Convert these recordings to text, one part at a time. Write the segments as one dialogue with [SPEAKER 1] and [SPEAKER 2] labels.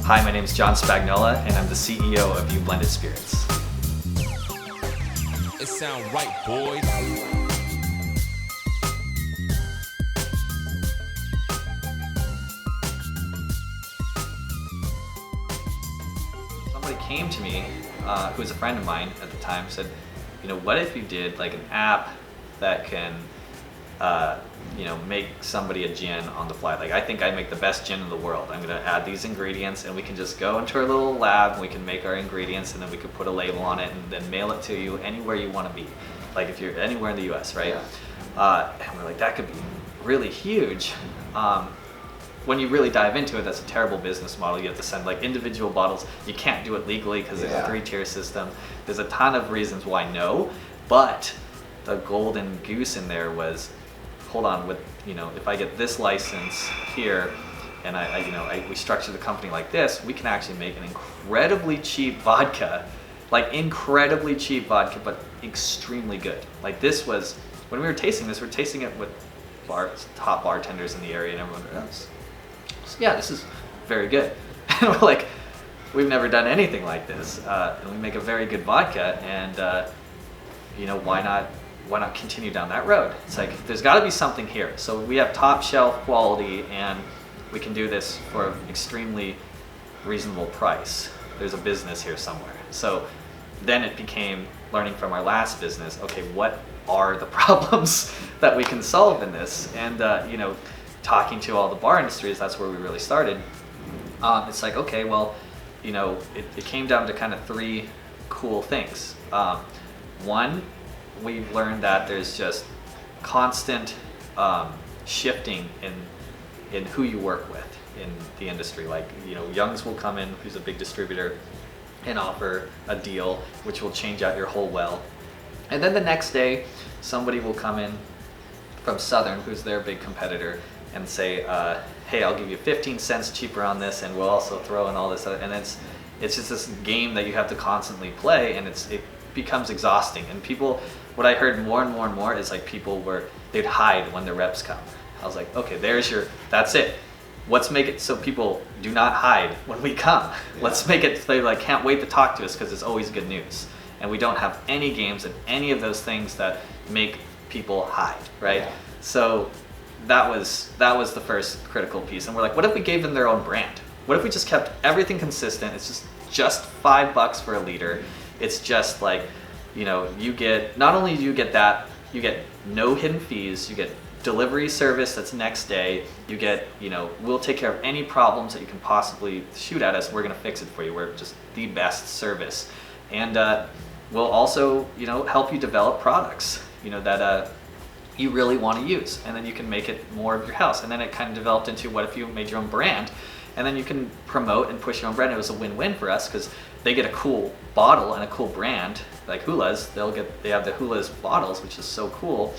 [SPEAKER 1] Hi, my name is John Spagnola, and I'm the CEO of Ublendit Spirits.
[SPEAKER 2] It sound right, boys.
[SPEAKER 1] Somebody came to me, who was a friend of mine at the time, said, you know, what if you did like an app that can, you know, make somebody a gin on the fly? Like, I think I make the best gin in the world. I'm gonna add these ingredients and we can just go into our little lab and we can make our ingredients and then we could put a label on it and then mail it to you anywhere you wanna be. Like if you're anywhere in the US, right? Yeah. And we're like, that could be really huge. When you really dive into it, that's a terrible business model. You have to send like individual bottles. You can't do it legally because there's a 3-tier system. There's a ton of reasons why no, but the golden goose in there was, hold on, with, you know, if I get this license here and we structure the company like this, we can actually make an incredibly cheap vodka, like incredibly cheap vodka, but extremely good. Like this was, when we were tasting this, we're tasting it with top bartenders in the area and everyone else. So yeah, this is very good. And we're like, we've never done anything like this, and we make a very good vodka, and you know, why not continue down that road? It's like, there's got to be something here. So we have top shelf quality, and we can do this for an extremely reasonable price. There's a business here somewhere. So then it became learning from our last business. Okay, what are the problems that we can solve in this? And you know, talking to all the bar industries, that's where we really started. It's like, okay, well, you know, it came down to kind of 3 cool things. One, we've learned that there's just constant shifting in who you work with in the industry. Like, you know, Young's will come in, who's a big distributor, and offer a deal which will change out your whole well. And then the next day, somebody will come in from Southern, who's their big competitor, and say, hey, I'll give you 15 cents cheaper on this, and we'll also throw in all this other, and it's just this game that you have to constantly play, and it becomes exhausting. And people, what I heard more and more and more is like they'd hide when the reps come. I was like, okay, that's it. Let's make it so people do not hide when we come. Yeah. Let's make it so they like can't wait to talk to us because it's always good news. And we don't have any games and any of those things that make people hide, right? Yeah. So that was the first critical piece. And we're like, what if we gave them their own brand? What if we just kept everything consistent? It's just $5 for a liter. It's just like, you know, you get, not only do you get that, you get no hidden fees, you get delivery service that's next day, you get, you know, we'll take care of any problems that you can possibly shoot at us, we're gonna fix it for you. We're just the best service. And we'll also, you know, help you develop products, you know, that you really want to use, and then you can make it more of your house. And then it kind of developed into, what if you made your own brand, and then you can promote and push your own brand. It was a win-win for us because they get a cool bottle and a cool brand, like Hula's. They have the Hula's bottles, which is so cool,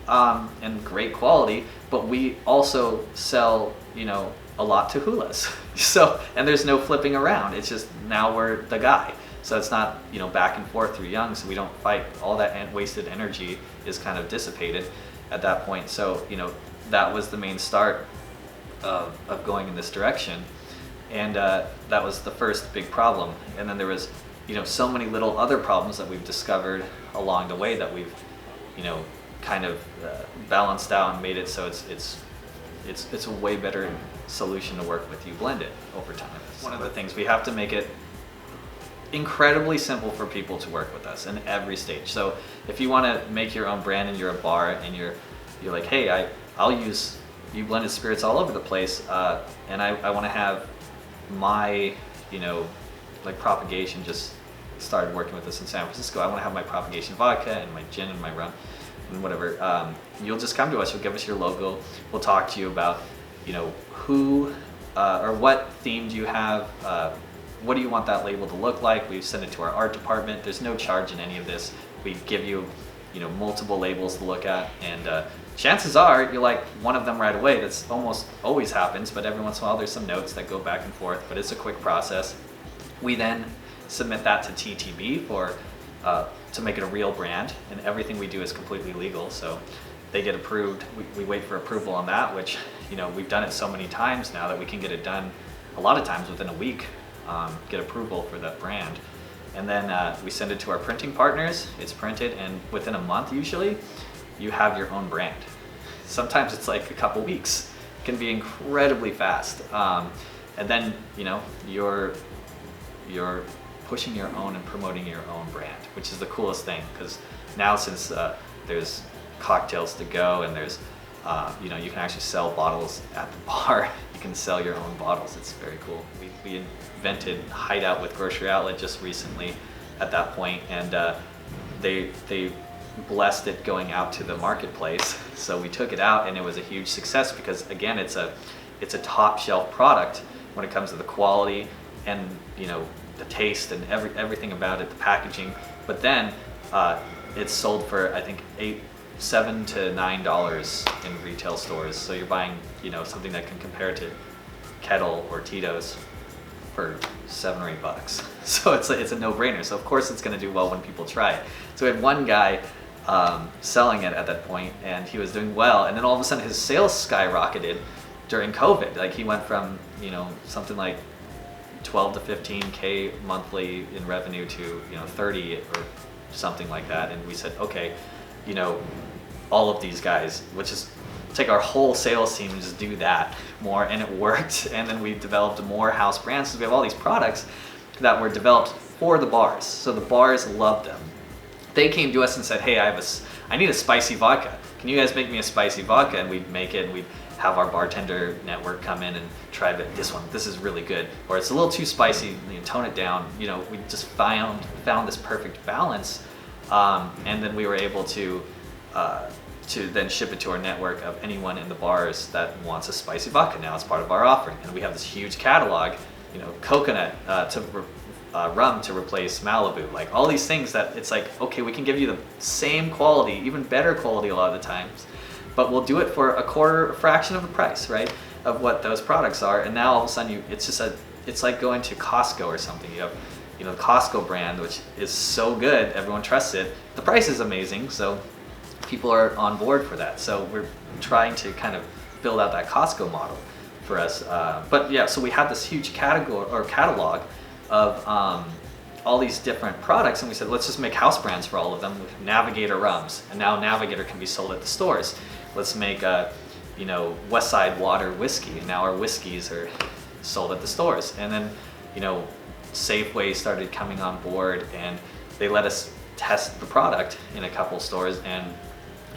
[SPEAKER 1] and great quality. But we also sell, you know, a lot to Hula's. So, and there's no flipping around. It's just, now we're the guy. So it's not, you know, back and forth through Young, so we don't fight. All that wasted energy is kind of dissipated at that point. So, you know, that was the main start of going in this direction. And that was the first big problem. And then there was, you know, so many little other problems that we've discovered along the way that we've, you know, kind of balanced out and made it so it's a way better solution to work with Ublendit over time. One of the things, we have to make it incredibly simple for people to work with us in every stage. So if you want to make your own brand and you're a bar and you're like, hey, I'll use Ublendit Spirits all over the place, and I want to have my, you know, like propagation, just started working with us in San Francisco. I want to have my propagation vodka and my gin and my rum and whatever. You'll just come to us, you'll give us your logo, we'll talk to you about, you know, who or what theme do you have, what do you want that label to look like? We send it to our art department. There's no charge in any of this. We give you, you know, multiple labels to look at, and chances are you like one of them right away. That's almost always happens, but every once in a while there's some notes that go back and forth, but it's a quick process. We then submit that to TTB to make it a real brand, and everything we do is completely legal. So they get approved. We wait for approval on that, which, you know, we've done it so many times now that we can get it done a lot of times within a week get approval for that brand. And then we send it to our printing partners, it's printed, and within a month usually, you have your own brand. Sometimes it's like a couple weeks. It can be incredibly fast. And then, you know, you're pushing your own and promoting your own brand, which is the coolest thing, because now since there's cocktails to go and there's, you know, you can actually sell bottles at the bar. You can sell your own bottles. It's very cool. We invented Hideout with Grocery Outlet just recently at that point, and they blessed it going out to the marketplace. So we took it out, and it was a huge success because, again, it's a top shelf product when it comes to the quality and, you know, the taste and everything about it, the packaging. But then it's sold for, I think, $7 to $9 in retail stores. So you're buying, you know, something that can compare to Kettle or Tito's for $7 or $8. So it's a no-brainer. So of course it's going to do well when people try it. So we had one guy selling it at that point, and he was doing well, and then all of a sudden his sales skyrocketed during COVID. Like, he went from, you know, something like 12 to 15K monthly in revenue to, you know, 30 or something like that. And we said, okay, you know, all of these guys, which is take our whole sales team and just do that more, and it worked. And then we developed more house brands, because we have all these products that were developed for the bars. So the bars loved them. They came to us and said, hey, I need a spicy vodka. Can you guys make me a spicy vodka? And we'd make it, and we'd have our bartender network come in and try this is really good, or it's a little too spicy, you know, tone it down. You know, we just found this perfect balance, and then we were able to then ship it to our network of anyone in the bars that wants a spicy vodka. Now it's part of our offering, and we have this huge catalog, you know, coconut rum to replace Malibu, like all these things that it's like, okay, we can give you the same quality, even better quality a lot of the times, but we'll do it for a fraction of the price, right, of what those products are. And now all of a sudden it's like going to Costco or something. You have, you know, the Costco brand, which is so good, everyone trusts it. The price is amazing, so people are on board for that. So we're trying to kind of build out that Costco model for us. But yeah, so we have this huge catalog of all these different products, and we said, let's just make house brands for all of them with Navigator rums, and now Navigator can be sold at the stores. Let's make you know, Westside Water whiskey, and now our whiskeys are sold at the stores. And then, you know, Safeway started coming on board, and they let us test the product in a couple stores, and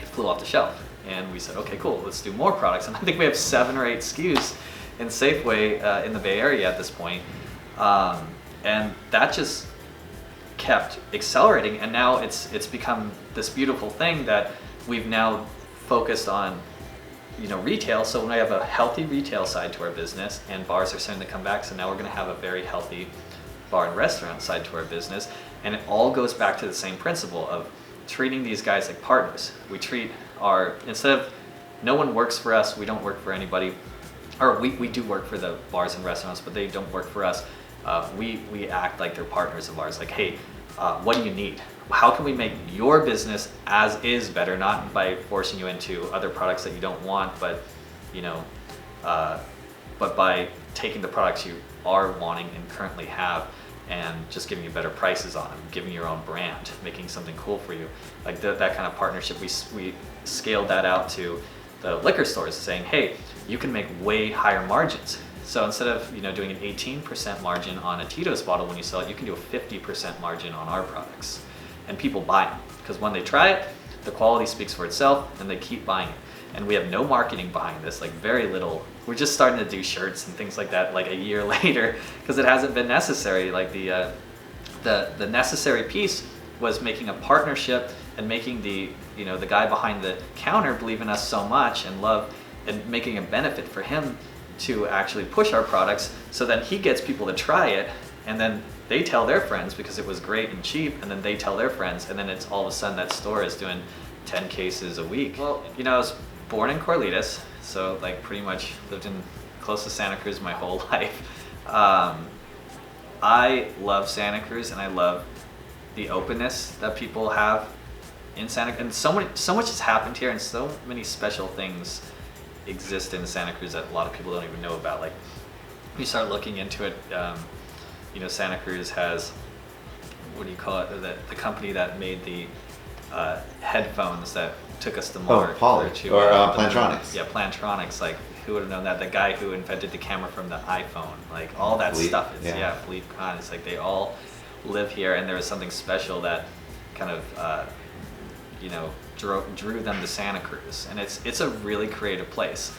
[SPEAKER 1] it flew off the shelf. And we said, okay, cool, let's do more products. And I think we have 7 or 8 SKUs in Safeway in the Bay Area at this point. And that just kept accelerating, and now it's become this beautiful thing that we've now focused on, you know, retail. So when we have a healthy retail side to our business, and bars are starting to come back, so now we're going to have a very healthy bar and restaurant side to our business. And it all goes back to the same principle of treating these guys like partners. We treat instead of, no one works for us, we don't work for anybody, or we do work for the bars and restaurants, but they don't work for us. We act like they're partners of ours. Like, hey, what do you need? How can we make your business as is better, not by forcing you into other products that you don't want, but, you know, but by taking the products you are wanting and currently have, and just giving you better prices on them, giving your own brand, making something cool for you. Like that kind of partnership, we scaled that out to the liquor stores, saying, hey, you can make way higher margins. So instead of, you know, doing an 18% margin on a Tito's bottle when you sell it, you can do a 50% margin on our products. And people buy them, because when they try it, the quality speaks for itself, and they keep buying it. And we have no marketing behind this, like very little. We're just starting to do shirts and things like that like a year later, because it hasn't been necessary. Like the necessary piece was making a partnership and making the guy behind the counter believe in us so much and love, and making a benefit for him to actually push our products, so that he gets people to try it, and then they tell their friends because it was great and cheap, and then they tell their friends, and then it's all of a sudden that store is doing 10 cases a week. Well, you know, I was born in Corlitas, so like pretty much lived in close to Santa Cruz my whole life. I love Santa Cruz, and I love the openness that people have in Santa Cruz, and so much has happened here, and so many special things exist in Santa Cruz that a lot of people don't even know about. Like, you start looking into it, you know, Santa Cruz has, what do you call it, the company that made the headphones that took us to Mark.
[SPEAKER 2] Poly, or Plantronics.
[SPEAKER 1] Yeah, Plantronics, like who would have known that? The guy who invented the camera from the iPhone, like all that
[SPEAKER 2] Philippe,
[SPEAKER 1] stuff is,
[SPEAKER 2] yeah.
[SPEAKER 1] Philippe Kahn, it's like they all live here, and there was something special that kind of, you know, drew them to Santa Cruz, and it's a really creative place.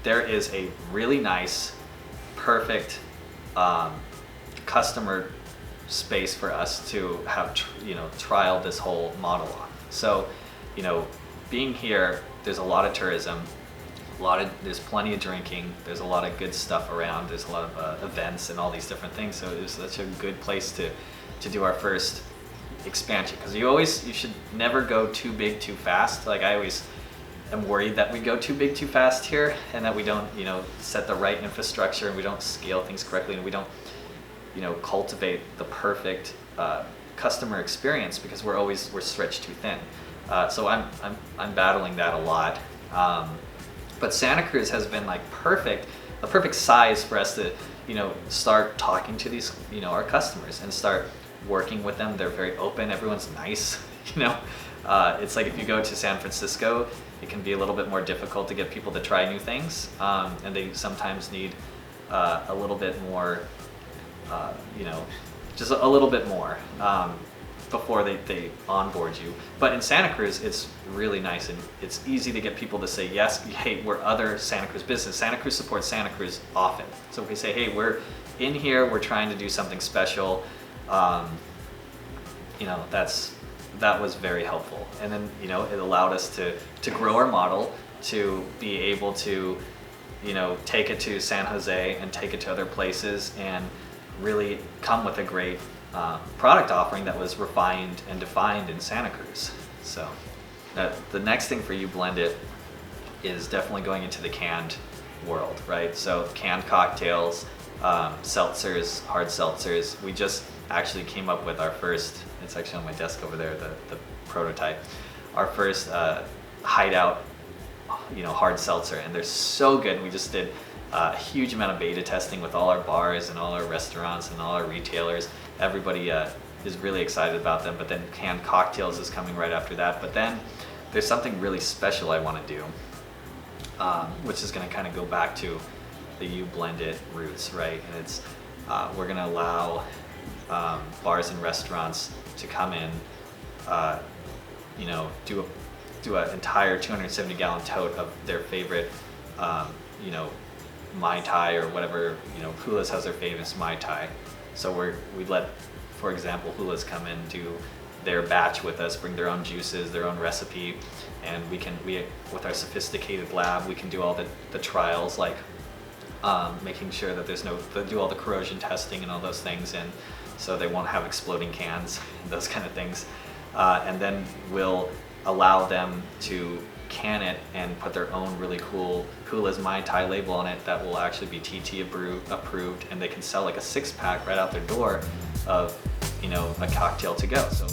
[SPEAKER 1] There is a really nice, perfect customer space for us to have, you know, trial this whole model on. So, you know, being here, there's a lot of tourism, there's plenty of drinking, there's a lot of good stuff around, there's a lot of events and all these different things. So it was such a good place to do our first expansion, because you should never go too big too fast. Like I always am worried that we go too big too fast here, and that we don't, you know, set the right infrastructure, and we don't scale things correctly, and we don't, you know, cultivate the perfect customer experience, because we're stretched too thin. So I'm battling that a lot. But Santa Cruz has been like the perfect size for us to, you know, start talking to these, you know, our customers and start working with them. They're very open. Everyone's nice, you know. It's like if you go to San Francisco, it can be a little bit more difficult to get people to try new things, and they sometimes need a little bit more, you know, just a little bit more before they onboard you. But in Santa Cruz, it's really nice, and it's easy to get people to say, yes, hey, we're other Santa Cruz business. Santa Cruz supports Santa Cruz often. So if we say, hey, we're in here, we're trying to do something special, you know, that was very helpful. And then, you know, it allowed us to grow our model, to be able to, you know, take it to San Jose and take it to other places, and really come with a great product offering that was refined and defined in Santa Cruz. So the next thing for Ublendit is definitely going into the canned world, right? So canned cocktails, seltzers, hard seltzers. We just actually came up with our first, it's actually on my desk over there, the prototype, our first hideout, you know, hard seltzer, and they're so good. We just did a huge amount of beta testing with all our bars and all our restaurants and all our retailers. Everybody is really excited about them, but then canned cocktails is coming right after that. But then there's something really special I want to do, which is going to kind of go back to the Ublendit roots, right? And it's we're going to allow bars and restaurants to come in, you know, do an entire 270-gallon tote of their favorite, you know, Mai Tai or whatever, you know, Hula's has their famous Mai Tai. So we let, for example, Hula's come in, do their batch with us, bring their own juices, their own recipe, and we with our sophisticated lab, we can do all the trials, like making sure that they do all the corrosion testing and all those things, and so they won't have exploding cans and those kind of things. And then we'll allow them to can it and put their own really cool Hula's Mai Tai label on it that will actually be TT approved, and they can sell like a 6-pack right out their door of, you know, a cocktail to go. So